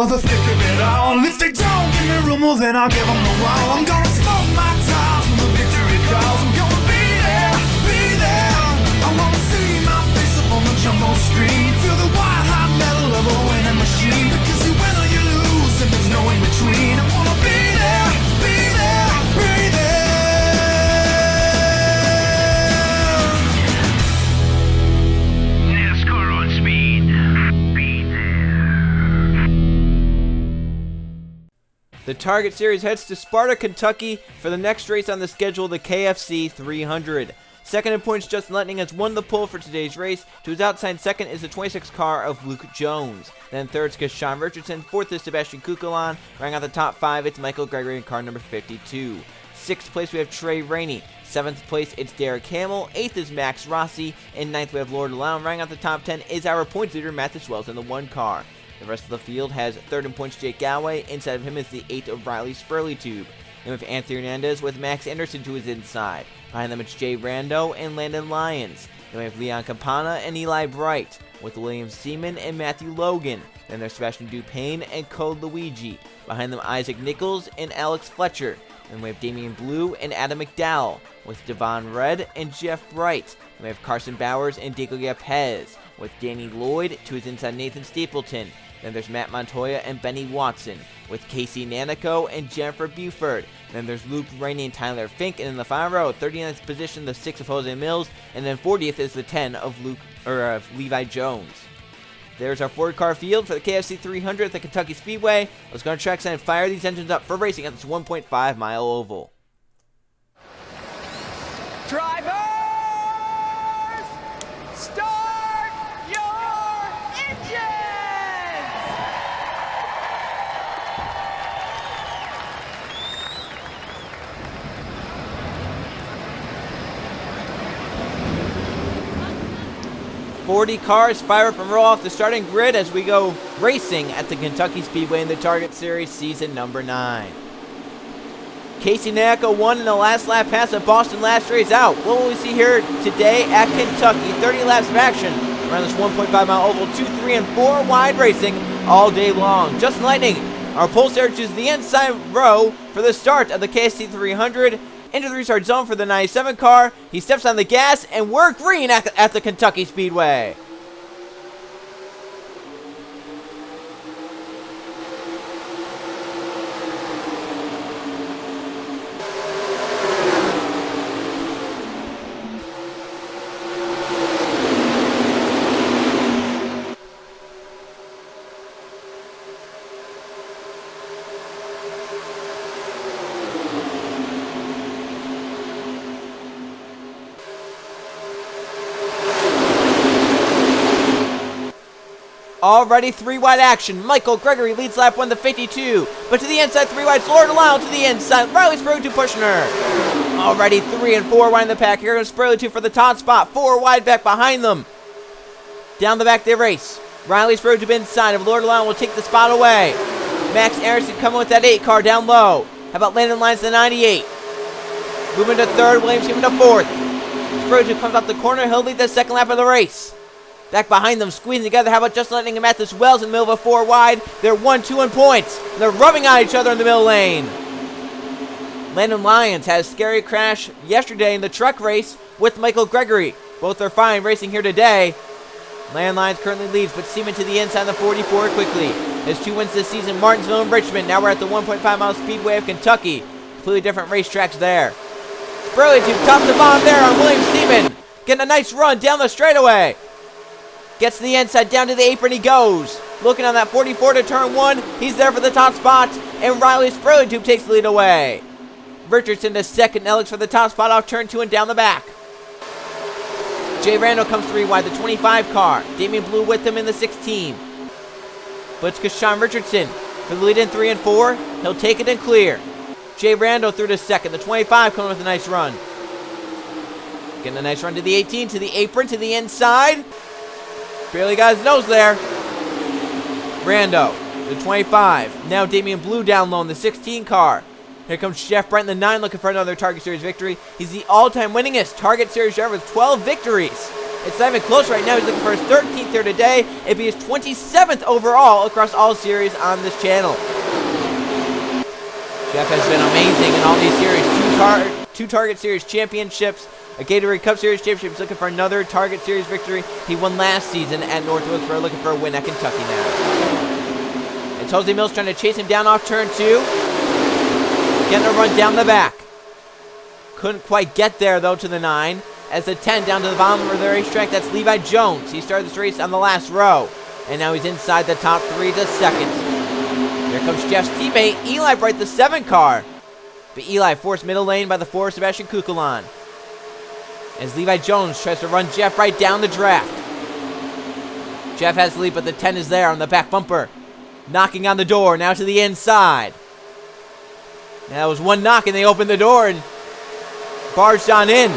of the thick of it all. If they don't give me room, well then I'll give them the wall. I'm gonna smoke my tires when the victory calls. I'm gonna be there, be there. I wanna see my face up on the jumbo screen. Feel the white hot metal of a winning machine. Because you win or you lose and there's no in between. I wanna be there, be there, be there. NASCAR on speed. Be there. The Target Series heads to Sparta, Kentucky for the next race on the schedule, the KFC 300. Second in points, Justin Lightning has won the pole for today's race. To his outside second is the 26 car of Luke Jones. Then third is Sean Richardson. Fourth is Sebastian Kukulon. Rounding out the top five, it's Michael Gregory in car number 52. Sixth place, we have Trey Rainey. Seventh place, it's Derek Hamill. Eighth is Max Rossi. In ninth, we have Lord Allow. Rounding out the top 10 is our points leader, Mathis Wells, in the one car. The rest of the field has third in points, Jake Galway. Inside of him is the 8th of Riley Spurley-Tube. Then we have Anthony Hernandez with Max Anderson to his inside. Behind them, it's Jay Rando and Landon Lyons. Then we have Leon Campana and Eli Bright, with William Seaman and Matthew Logan. Then there's Sebastian Dupain and Code Luigi. Behind them, Isaac Nichols and Alex Fletcher. Then we have Damian Blue and Adam McDowell, with Devon Red and Jeff Bright. Then we have Carson Bowers and Diego Pez, with Danny Lloyd to his inside Nathan Stapleton. Then there's Matt Montoya and Benny Watson, with Casey Nanico and Jennifer Buford. Then there's Luke Rainey and Tyler Fink. And in the final row, 39th position, the 6 of Jose Mills. And then 40th is the 10 of Levi Jones. There's our Ford car field for the KFC 300 at the Kentucky Speedway. Let's go to trackside and fire these engines up for racing at this 1.5 mile oval. Drivers, start your engines! 40 cars fire up and roll off the starting grid as we go racing at the Kentucky Speedway in the Target Series season number 9. Casey Nanico won in the last lap pass at Boston last race out. What will we see here today at Kentucky? 30 laps of action around this 1.5 mile oval, 2, 3, and 4 wide racing all day long. Justin Lightning, our pole starter, chooses the inside row for the start of the KFC 300. Into the restart zone for the 97 car. He steps on the gas, and we're green at the Kentucky Speedway. Already 3 wide action. Michael Gregory leads lap 1 to 52. But to the inside, 3 wide. Lord Lyle to the inside. Riley Spurley-Tube pushing her. Already 3 and 4 wide in the pack. Here goes Spurley-Tube for the top spot. 4 wide back behind them. Down the back they race. Riley Spurley-Tube inside of Lord Lyle will take the spot away. Max Anderson coming with that 8 car down low. How about Landon Lyons to 98? Moving to 3rd. Williams moving to 4th. Spurley-Tube comes off the corner. He'll lead the 2nd lap of the race. Back behind them, squeezing together. How about Justin Lightning and Mathis Wells in the middle of a 4 wide? They're 1, 2 in points. And they're rubbing on each other in the middle lane. Landon Lyons had a scary crash yesterday in the truck race with Michael Gregory. Both are fine racing here today. Landon Lyons currently leads, but Seaman to the inside of the 44 quickly. His 2 wins this season, Martinsville and Richmond. Now we're at the 1.5 mile speedway of Kentucky. Completely different racetracks there. Spurley-Tube top to bottom there on William Seaman. Getting a nice run down the straightaway. Gets to the inside, down to the apron he goes. Looking on that 44 to turn 1. He's there for the top spot. And Riley Spurley-Tube takes the lead away. Richardson to 2nd. Now looks for the top spot off turn 2 and down the back. Jay Randall comes 3 wide, the 25 car. Damian Blue with him in the 16. But it's Sean Richardson for the lead in 3 and 4. He'll take it and clear. Jay Randall through to 2nd. The 25 coming with a nice run. Getting a nice run to the 18, to the apron, to the inside. Barely got his nose there. Rando, the 25. Now Damian Blue down low in the 16 car. Here comes Jeff Brent in the 9 looking for another Target Series victory. He's the all-time winningest Target Series driver with 12 victories. It's not even close right now. He's looking for his 13th here today. It'd be his 27th overall across all series on this channel. Jeff has been amazing in all these series. Two Target Series championships, a Gatorade Cup Series championship. He's looking for another Target Series victory. He won last season at Northwoods. We're looking for a win at Kentucky now. It's Jose Mills trying to chase him down off turn 2. Getting a run down the back. Couldn't quite get there, though, to the 9. As the 10 down to the bottom of the racetrack, that's Levi Jones. He started this race on the last row. And now he's inside the top 3 to second. Here comes Jeff's teammate, Eli Bright, the 7 car. But Eli forced middle lane by the 4, Sebastian Kukulon. As Levi Jones tries to run Jeff Bright down the draft. Jeff has the lead, but the 10 is there on the back bumper. Knocking on the door, now to the inside. Now it was one knock and they opened the door and barged on in.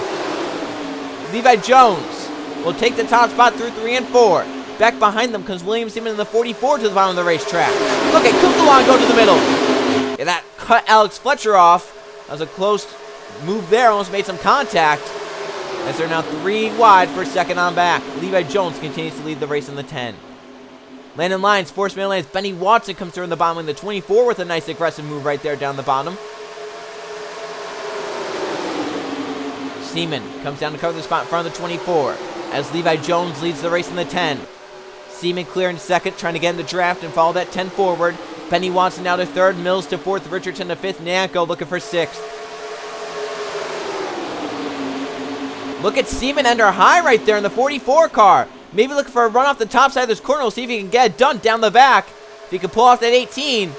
Levi Jones will take the top spot through 3 and 4. Back behind them comes William Seaman in the 44 to the bottom of the racetrack. Look at Kukulon go to the middle. Yeah, that cut Alex Fletcher off. That was a close move there, almost made some contact. As they're now 3 wide for second on back. Levi Jones continues to lead the race in the 10. Landon Lyons, forced middle lanes. Benny Watson comes through in the bottom in the 24 with a nice aggressive move right there down the bottom. Seaman comes down to cover the spot in front of the 24 as Levi Jones leads the race in the 10. Seaman clear in second, trying to get in the draft and follow that 10 forward. Benny Watson now to third, Mills to fourth, Richardson to fifth, Nanko looking for sixth. Look at Seaman enter high right there in the 44 car. Maybe looking for a run off the top side of this corner. We'll see if he can get it done down the back. If he can pull off that 18.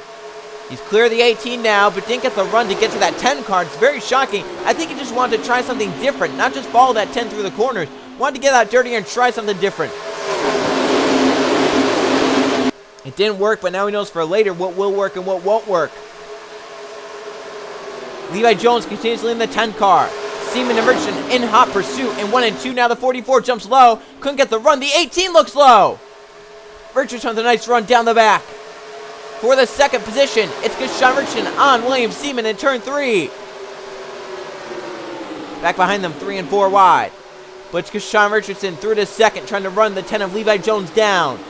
He's clear of the 18 now, but didn't get the run to get to that 10 car. It's very shocking. I think he just wanted to try something different, not just follow that 10 through the corners. Wanted to get out dirty and try something different. It didn't work, but now he knows for later what will work and what won't work. Levi Jones continues to lead in the 10 car. Seaman and Richardson in hot pursuit in 1 and 2. Now the 44 jumps low. Couldn't get the run. The 18 looks low. Richardson with a nice run down the back. For the second position, it's Kashawn Richardson on William Seaman in turn 3. Back behind them, 3 and 4 wide. But it's Kashawn Richardson through to second, trying to run the 10 of Levi Jones down.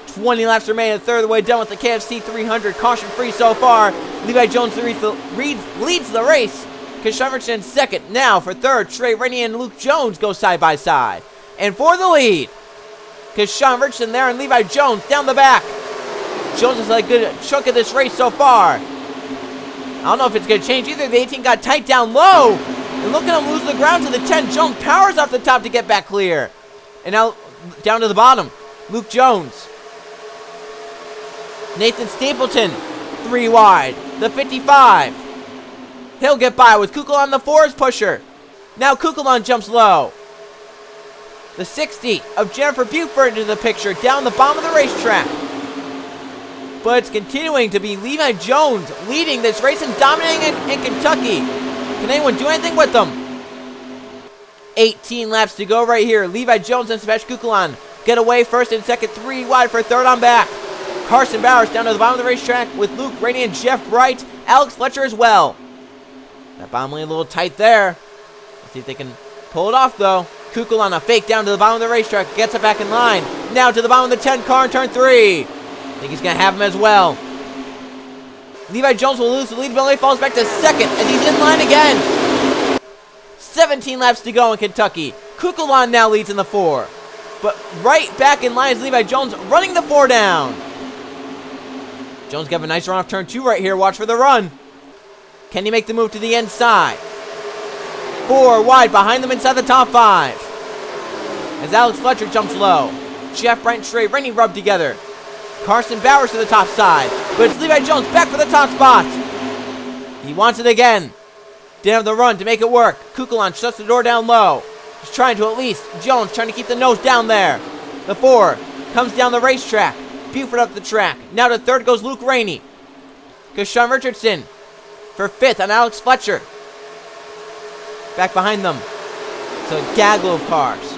20 laps remain, a third of the way done with the KFC 300. Caution free so far. Levi Jones leads the race. Kashawn Richardson second. Now for third, Trey Rainey and Luke Jones go side by side. And for the lead, Kashawn Richardson there and Levi Jones down the back. Jones has had a good chunk of this race so far. I don't know if it's going to change either. The 18 got tight down low. And look at him lose the ground to the 10. Jones powers off the top to get back clear. And now down to the bottom. Luke Jones. Nathan Stapleton, 3 wide. The 55. He'll get by with Kukulon the 4's pusher. Now Kukulon jumps low. The 60 of Jennifer Buford into the picture down the bottom of the racetrack. But it's continuing to be Levi Jones leading this race and dominating in Kentucky. Can anyone do anything with them? 18 laps to go right here. Levi Jones and Sebastian Kukulon get away first and second, 3 wide for third on back. Carson Bowers down to the bottom of the racetrack with Luke Rainey and Jeff Bright. Alex Fletcher as well. That bottom lane a little tight there. Let's see if they can pull it off though. Kukulon a fake down to the bottom of the racetrack. Gets it back in line. Now to the bottom of the 10 car in turn 3. I think he's going to have him as well. Levi Jones will lose the lead, but only falls back to second as he's in line again. 17 laps to go in Kentucky. Kukulon now leads in the 4. But right back in line is Levi Jones running the 4 down. Jones got a nice run off turn 2 right here. Watch for the run. Can he make the move to the inside? 4 wide behind them inside the top 5. As Alex Fletcher jumps low. Jeff Bright and Trey Rainey rub together. Carson Bowers to the top side. But it's Levi Jones back for the top spot. He wants it again. Didn't have the run to make it work. Kukulon shuts the door down low. He's trying to at least. Jones trying to keep the nose down there. The 4 comes down the racetrack. Buford up the track. Now to third goes Luke Rainey. Kashawn Richardson for 5th on Alex Fletcher. Back behind them. It's a gaggle of cars.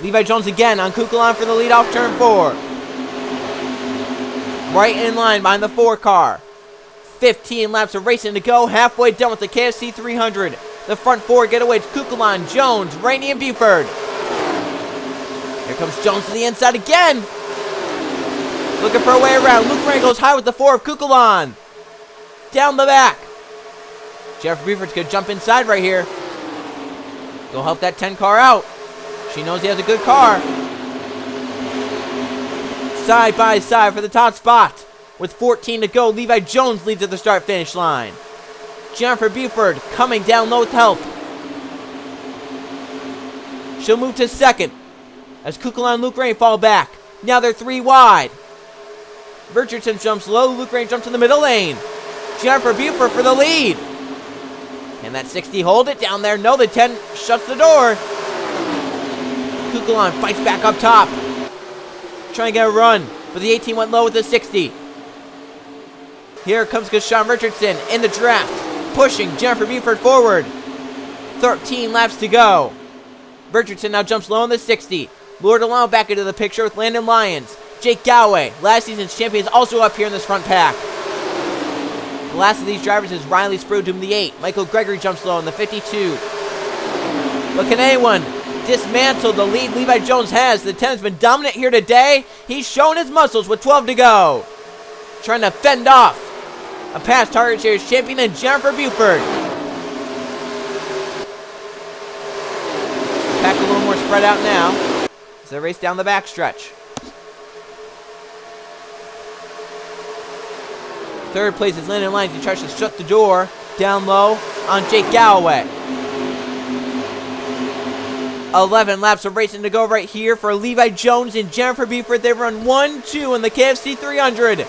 Levi Jones again on Kukulon for the lead off turn 4. Right in line behind the 4 car. 15 laps of racing to go. Halfway done with the KFC 300. The front four get away. It's Kukulon, Jones, Rainey, and Buford. Here comes Jones to the inside again. Looking for a way around. Luke Rain goes high with the four of Kukulon. Down the back. Jeffrey Buford's going to jump inside right here. Go help that 10 car out. She knows he has a good car. Side by side for the top spot. With 14 to go, Levi Jones leads at the start-finish line. Jennifer Buford coming down low with help. She'll move to second as Kukulon and Luke Rain fall back. Now they're 3 wide. Richardson jumps low. Luke Rain jumps in the middle lane. Jennifer Buford for the lead. Can that 60 hold it down there? No, the 10 shuts the door. Kukulon fights back up top. Trying to get a run, but the 18 went low with the 60. Here comes Gashawn Richardson in the draft, pushing Jennifer Buford forward. 13 laps to go. Richardson now jumps low on the 60. Lured along back into the picture with Landon Lyons. Jake Galloway, last season's champion, is also up here in this front pack. The last of these drivers is Riley Sprodum, the 8. Michael Gregory jumps low in the 52. But can anyone dismantle the lead Levi Jones has? The 10 has been dominant here today. He's shown his muscles with 12 to go. Trying to fend off a past Target Series champion and Jennifer Buford. Pack a little more spread out now as they race down the backstretch. Third place is Landon Lyons. He tries to shut the door down low on Jake Galloway. 11 laps of racing to go right here for Levi Jones and Jennifer Buford. They run 1-2 in the KFC 300.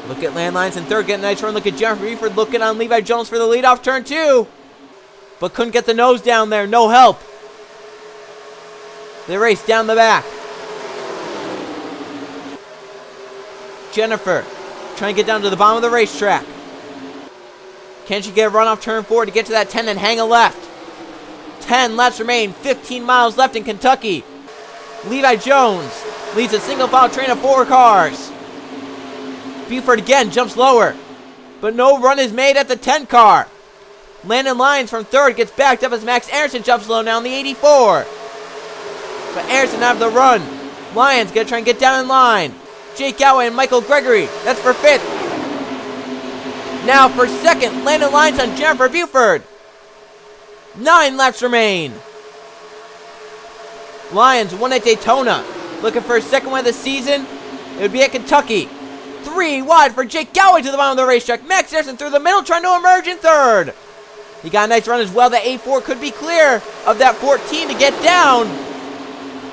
Look at Landon Lyons in third, getting a nice run. Look at Jennifer Buford looking on Levi Jones for the lead off turn 2. But couldn't get the nose down there. No help. They race down the back. Jennifer trying to get down to the bottom of the racetrack. Can she get a run off turn 4 to get to that 10 and hang a left? 10 laps remain, 15 miles left in Kentucky. Levi Jones leads a single file train of 4 cars. Buford again jumps lower, but no run is made at the 10 car. Landon Lyons from third gets backed up as Max Aronson jumps low now in the 84. But Aronson out of the run. Lyons gonna try and get down in line. Jake Galloway and Michael Gregory, that's for 5th. Now for 2nd, Landon Lyons on Jennifer Buford. 9 laps remain. Lyons won at Daytona. Looking for his 2nd win of the season. It would be at Kentucky. 3 wide for Jake Galloway to the bottom of the racetrack. Max Aronson through the middle trying to emerge in 3rd. He got a nice run as well. The A4 could be clear of that 14 to get down.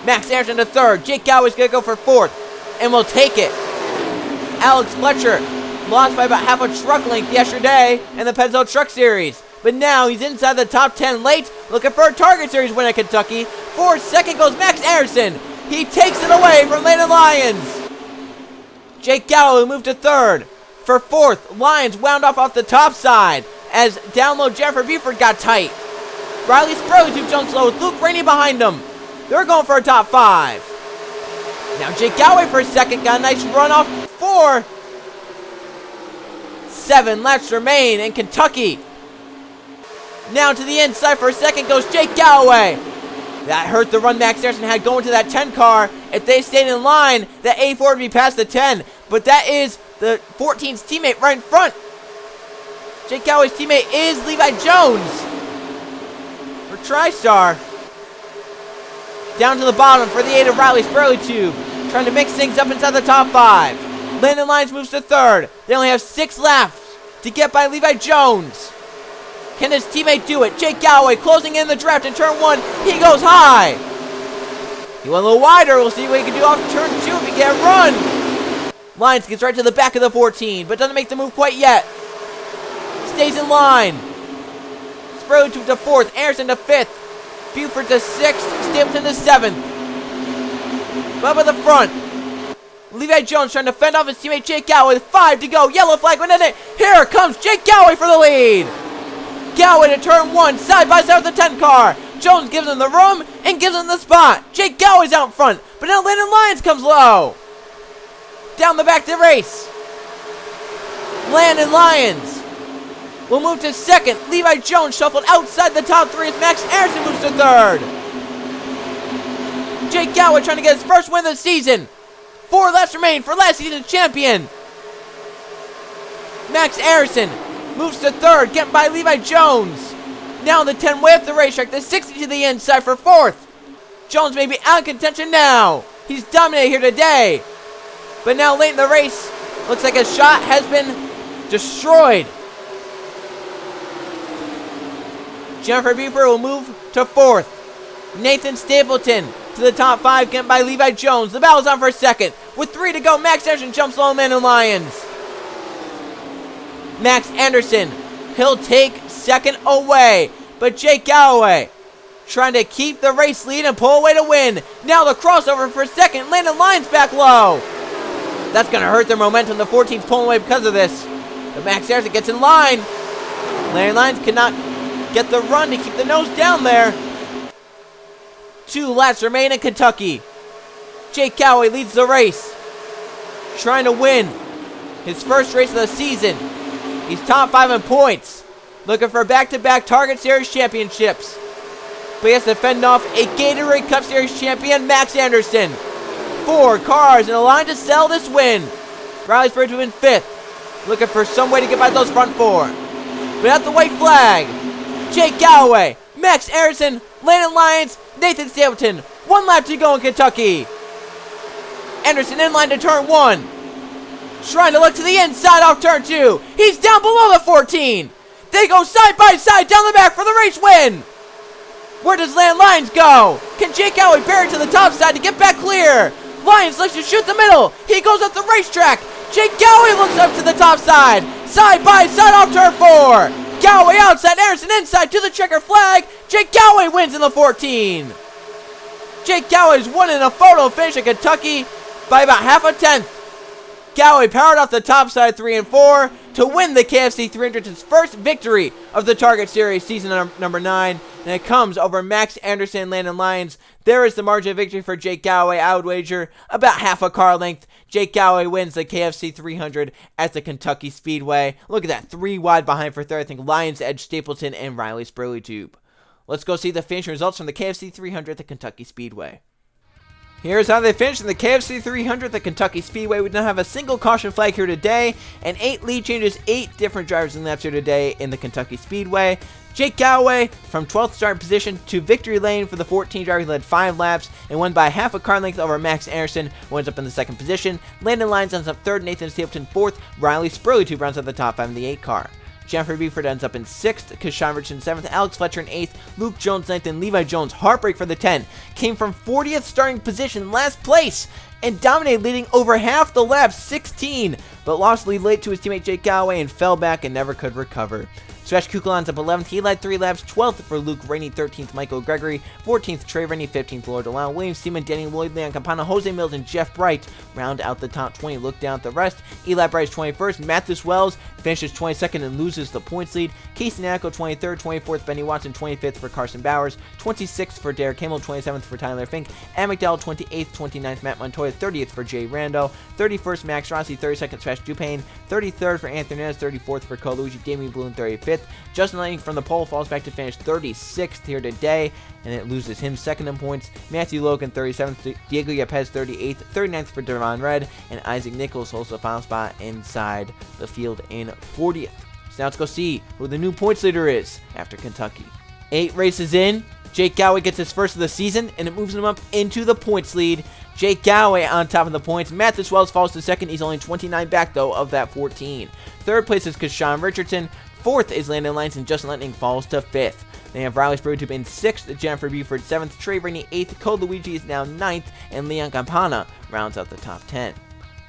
Max Aronson to 3rd. Jake Galloway's going to go for 4th. And will take it. Alex Fletcher lost by about half a truck length yesterday in the Penzo Truck Series. But now he's inside the top 10 late, looking for a Target Series win at Kentucky. For 2nd goes Max Aronson. He takes it away from Landon Lyons. Jake Galloway moved to 3rd. For 4th, Lyons wound off the top side as down low Jennifer Buford got tight. Riley Sprodum jumps low with Luke Rainey behind him. They're going for a top 5. Now Jake Galloway for 2nd, got a nice run off 4. 7 laps remain in Kentucky. Now to the inside for 2nd goes Jake Galloway. That hurt the run Max Aronson had going to that 10 car. If they stayed in line, the A4 would be past the 10. But that is the 14's teammate right in front. Jake Galloway's teammate is Levi Jones for TriStar. Down to the bottom for the 8 of Riley Spurley-Tube. Trying to mix things up inside the top 5. Landon Lyons moves to 3rd. They only have 6 laps to get by Levi Jones. Can his teammate do it? Jake Galloway closing in the draft in turn 1. He goes high. He went a little wider. We'll see what he can do off turn 2 if he can run. Lyons gets right to the back of the 14, but doesn't make the move quite yet. Stays in line. Spurley-Tube to 4th. Aronson to 5th. Buford to 6th, Stampton to 7th. Bubba the front. Levi Jones trying to fend off his teammate Jake Galloway with 5 to go. Yellow flag went in it. Here comes Jake Galloway for the lead. Galloway to turn 1, side by side with the 10 car. Jones gives him the room and gives him the spot. Jake Galloway's out in front, but now Landon Lyons comes low. Down the back to race. Landon Lyons will move to second. Levi Jones shuffled outside the top 3 as Max Anderson moves to third. Jake Galloway trying to get his first win of the season. 4 laps remain for last season's champion. Max Anderson moves to third, getting by Levi Jones. Now the 10 way up the racetrack, the 60 to the inside for fourth. Jones may be out of contention now. He's dominated here today. But now late in the race, looks like his shot has been destroyed. Jennifer Buford will move to fourth. Nathan Stapleton to the top 5, getting by Levi Jones. The battle's on for second. With 3 to go, Max Anderson jumps low man and Lions. Max Anderson, he'll take second away. But Jake Galloway trying to keep the race lead and pull away to win. Now the crossover for second. Landon Lyons back low. That's going to hurt their momentum. The 14th pulling away because of this. But Max Anderson gets in line. Landon Lyons cannot get the run to keep the nose down there. 2 laps remain in Kentucky. Jake Galloway leads the race, trying to win his first race of the season. He's top 5 in points, looking for back-to-back Target Series championships. But he has to fend off a Gatorade Cup Series champion, Max Anderson. 4 cars in a line to sell this win. Riley Spurgeon to win 5th, looking for some way to get by those front 4. But at the white flag, Jake Galloway, Max Anderson, Landon Lyons, Nathan Stapleton. 1 lap to go in Kentucky. Anderson in line to turn 1. Trying to look to the inside off turn 2. He's down below the 14. They go side by side down the back for the race win. Where does Landon Lyons go? Can Jake Galloway bear it to the top side to get back clear? Lyons looks to shoot the middle. He goes up the racetrack. Jake Galloway looks up to the top side. Side by side off turn 4. Galloway outside, Anderson inside to the checker flag. Jake Galloway wins in the 14. Jake Galloway's won in a photo finish in Kentucky by about half a tenth. Galloway powered off the top side 3 and 4 to win the KFC 300, his first victory of the Target Series season number 9. And it comes over Max Anderson and Landon Lyons. There is the margin of victory for Jake Galloway. I would wager about half a car length. Jake Galloway wins the KFC 300 at the Kentucky Speedway. Look at that, 3 wide behind for third. I think Lyons edged Stapleton and Riley Spurgeon. Let's go see the finish results from the KFC 300 at the Kentucky Speedway. Here's how they finished in the KFC 300 at the Kentucky Speedway. We don't have a single caution flag here today, and 8 lead changes, 8 different drivers in laps here today in the Kentucky Speedway. Jake Galloway from 12th starting position to victory lane for the 14 driver. He led 5 laps and won by half a car length over Max Anderson, who ends up in the 2nd position. Landon Lyons ends up 3rd, Nathan Stapleton 4th, Riley Spurgeon rounds out the top 5 in the 8 car. Jennifer Buford ends up in 6th, Kashawn Richardson 7th, Alex Fletcher in 8th, Luke Jones 9th, and Levi Jones, heartbreak for the 10, came from 40th starting position, last place, and dominated, leading over half the laps, 16, but lost lead late to his teammate Jake Galloway and fell back and never could recover. Smash Kukla ends up 11th. He led 3 laps. 12th for Luke Rainey. 13th, Michael Gregory. 14th, Trey Rainey. 15th, Lord DeLon. William Seaman, Danny Lloyd, Leon Campana, Jose Mills, and Jeff Bright round out the top 20. Look down at the rest. Eli Bright is 21st. Mathis Wells finishes 22nd and loses the points lead. Casey Nacko, 23rd. 24th, Benny Watson. 25th for Carson Bowers. 26th for Derek Kimmel. 27th for Tyler Fink. Ann McDowell, 28th. 29th, Matt Montoya. 30th for Jay Rando. 31st, Max Rossi. 32nd, Smash Dupayne. 33rd for Anthony Nez. 34th for Colucci. Damian Bloom, 35th. Justin Lang from the pole falls back to finish 36th here today, and it loses him 2nd in points. Matthew Logan 37th, Diego Yepes 38th, 39th for Devon Red, and Isaac Nichols holds the final spot inside the field in 40th. So now let's go see who the new points leader is after Kentucky. 8 races in, Jake Galloway gets his first of the season, and it moves him up into the points lead. Jake Galloway on top of the points. Mathis Wells falls to 2nd. He's only 29 back, though, of that 14. 3rd place is Kashawn Richardson. 4th is Landon Lyons, and Justin Lightning falls to 5th. They have Riley Spurgeon in 6th, Jennifer Buford 7th, Trey Rainey 8th, Code Luigi is now 9th, and Leon Campana rounds out the top 10.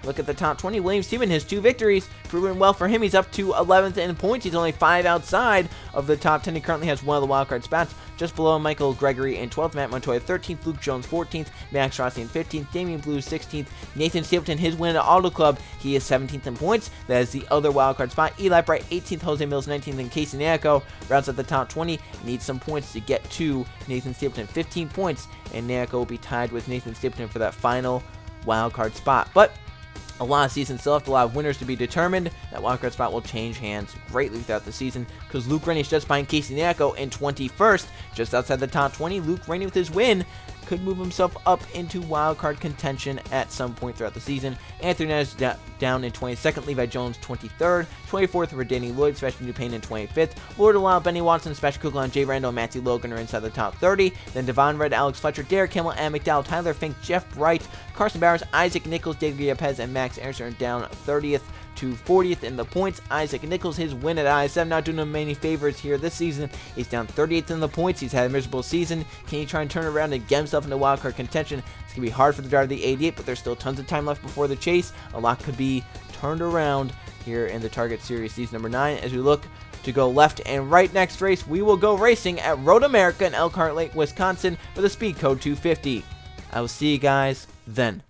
Look at the top 20. William Seaman has 2 victories, proving well for him. He's up to 11th in points. He's only 5 outside of the top 10. He currently has one of the wildcard spots, just below Michael Gregory in 12th, Matt Montoya 13th, Luke Jones 14th, Max Rossi in 15th, Damian Blue 16th, Nathan Stapleton, his win at Auto Club. He is 17th in points. That is the other wildcard spot. Eli Bright 18th, Jose Mills 19th, and Casey Nacko rounds at the top 20. Needs some points to get to Nathan Stapleton. 15 points, and Nacko will be tied with Nathan Stapleton for that final wildcard spot. But A lot of seasons still left, a lot of winners to be determined. That wildcard spot will change hands greatly throughout the season because Luke Rainey is just behind Casey Nyako in 21st, just outside the top 20. Luke Rainey with his win could move himself up into wildcard contention at some point throughout the season. Anthony Nash down in 22nd, Levi Jones 23rd, 24th for Danny Lloyd, Sebastian Dupain in 25th, Lord Allow, Benny Watson, Sebastian Kugler, Jay Randall, and Matthew Logan are inside the top 30. Then Devon Red, Alex Fletcher, Derek Kimmel, Ann McDowell, Tyler Fink, Jeff Bright, Carson Bowers, Isaac Nichols, David Guillapez, and Max Aaronson are down 30th to 40th in the points. Isaac Nichols, his win at ISM, not doing him many favors here this season. He's down 38th in the points. He's had a miserable season. Can he try and turn around and get himself into wildcard contention? It's going to be hard for the driver of the 88, but there's still tons of time left before the chase. A lot could be turned around here in the Target Series season number 9 as we look to go left and right. Next race, we will go racing at Road America in Elkhart Lake, Wisconsin for the speed code 250. I will see you guys then.